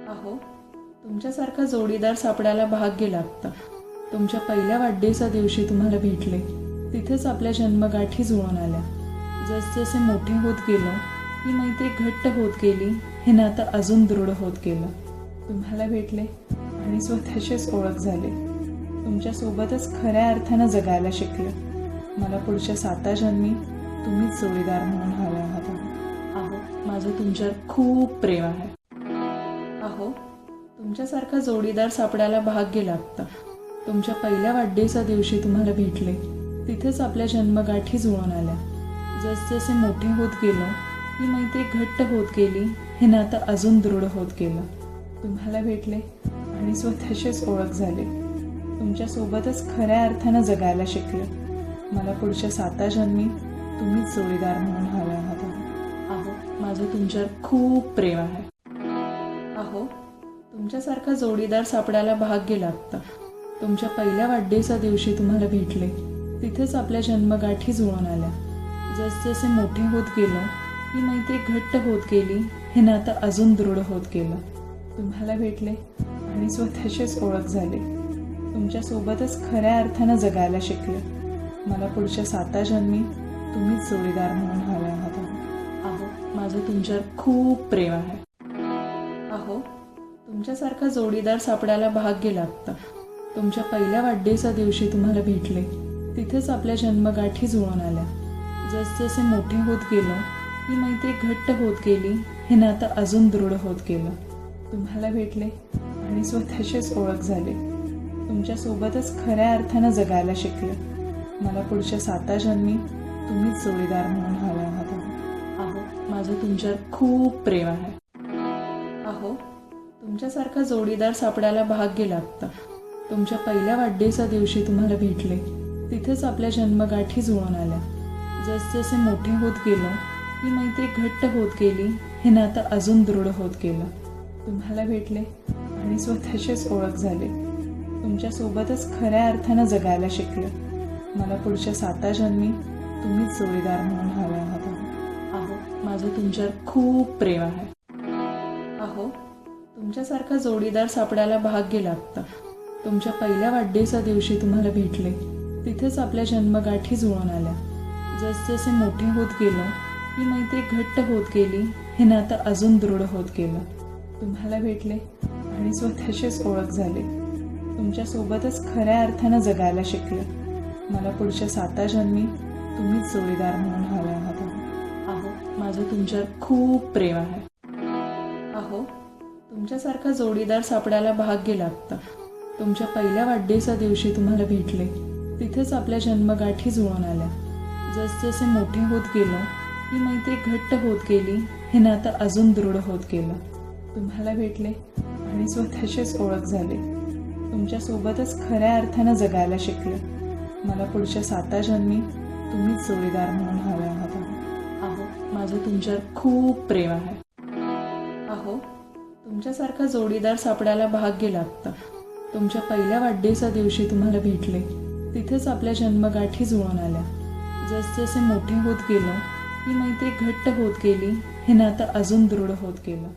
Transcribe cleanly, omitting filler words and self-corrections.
अहो, तुमच्यासारखा जोडीदार सापडायला भाग्य लागतं. तुमच्या पहिल्या वाढदिवसा दिवशी तुम्हाला भेटले. तिथेच आपल्या जन्मगाठी जुळून आल्या. जसजसे मोठे होत गेलो, ही मैत्री घट्ट होत गेली. हे नातं अजून दृढ होत गेलं. तुम्हाला भेटले आणि स्वतःचीच ओळख झाली. तुमच्यासोबतच खऱ्या अर्थानं जगायला शिकले. मला पुढच्या 7 जन्मी तुम्हीच जोडीदार म्हणून हवे आहात. अहो, माझं तुमच्यावर खूप प्रेम आहे. अहो, तुमच्यासारखा जोडीदार सापडायला भाग्य लागतं. तुमच्या पहिल्या वाढदिवसा दिवशी तुम्हाला भेटले. तिथेच आपल्या जन्मगाठी जुळून आल्या. जसजसे मोठे होत गेलो, ही मैत्री घट्ट होत गेली. हे नातं अजून दृढ होत गेलं. तुम्हाला भेटले आणि स्वतःचीच ओळख झाली. तुमच्यासोबतच खऱ्या अर्थानं जगायला शिकले. मला पुढच्या 7 जन्मी तुम्हीच जोडीदार म्हणून हवे आहात. अहो, माझं तुमच्यावर खूप प्रेम आहे. अहो, तुमच्यासारखा जोडीदार सापडायला भाग्य लागतं. तुमच्या पहिल्या वाढदिवसा दिवशी तुम्हाला भेटले. तिथेच आपल्या जन्मगाठी जुळून आल्या. जसजसे मोठे होत गेलो, ही मैत्री घट्ट होत गेली. हे नातं अजून दृढ होत गेलं. तुम्हाला भेटले आणि स्वतःचीच ओळख झाली. तुमच्यासोबतच खऱ्या अर्थानं जगायला शिकले. मला पुढच्या 7 जन्मी तुम्हीच जोडीदार म्हणून हवे आहात. अहो, माझं तुमच्यावर खूप प्रेम आहे. अहो, तुमच्यासारखा जोडीदार सापडायला भाग्य लागतं. तुमच्या पहिल्या वाढदिवसा दिवशी तुम्हाला भेटले. तिथेच आपल्या जन्मगाठी जुळून आल्या. जसजसे मोठे होत गेलो, ही मैत्री घट्ट होत गेली. हे नातं अजून दृढ होत गेलं. तुम्हाला भेटले आणि स्वतःचीच ओळख झाली. तुमच्यासोबतच खऱ्या अर्थानं जगायला शिकले. मला पुढच्या 7 जन्मी तुम्हीच जोडीदार म्हणून हवे आहात. अहो, माझं तुमच्यावर खूप प्रेम आहे. अहो, तुमच्यासारखा जोडीदार सापडायला भाग्य लागतं. तुमच्या पहिल्या वाढदिवसा दिवशी तुम्हाला भेटले. तिथेच आपल्या जन्मगाठी जुळून आल्या. जसजसे मोठे होत गेलो, ही मैत्री घट्ट होत गेली. हे नातं अजून दृढ होत गेलं. तुम्हाला भेटले आणि स्वतःचीच ओळख झाली. तुमच्यासोबतच खऱ्या अर्थानं जगायला शिकले. मला पुढच्या 7 जन्मी तुम्हीच जोडीदार म्हणून हवे आहात. अहो, माझं तुमच्यावर खूप प्रेम आहे. अहो, तुमच्यासारखा जोडीदार सापडायला भाग्य लागतं. तुमच्या पहिल्या वाढदिवसा दिवशी तुम्हाला भेटले. तिथेच आपल्या जन्मगाठी जुळून आल्या. जसजसे मोठे होत गेलो, ही मैत्री घट्ट होत गेली. हे नातं अजून दृढ होत गेलं. तुम्हाला भेटले आणि स्वतःचीच ओळख झाली. तुमच्यासोबतच खऱ्या अर्थानं जगायला शिकले. मला पुढच्या 7 जन्मी तुम्हीच जोडीदार म्हणून हवे आहात. अहो, माझं तुमच्यावर खूप प्रेम आहे. अहो, तुमच्यासारखा जोडीदार सापडायला भाग्य लागतं. तुमच्या पहिल्या वाढदिवसा दिवशी तुम्हाला भेटले. तिथेच आपल्या जन्मगाठी जुळून आल्या. जसजसे मोठे होत गेलो, ही मैत्री घट्ट होत गेली. हे नातं अजून दृढ होत गेलं. तुम्हाला भेटले आणि स्वतःचीच ओळख झाली. तुमच्यासोबतच खऱ्या अर्थानं जगायला शिकले. मला पुढच्या 7 जन्मी तुम्हीच जोडीदार म्हणून हवे आहात. अहो, माझं तुमच्यावर खूप प्रेम आहे. अहो, तुमच्यासारखा जोडीदार सापडायला भाग्य लागतं. तुमच्या पहिल्या वाढदिवसा दिवशी तुम्हाला भेटले. तिथेच आपल्या जन्मगाठी जुळून आल्या. जसजसे मोठे होत गेलो, ही मैत्री घट्ट होत गेली. हे नातं अजून दृढ होत गेलं.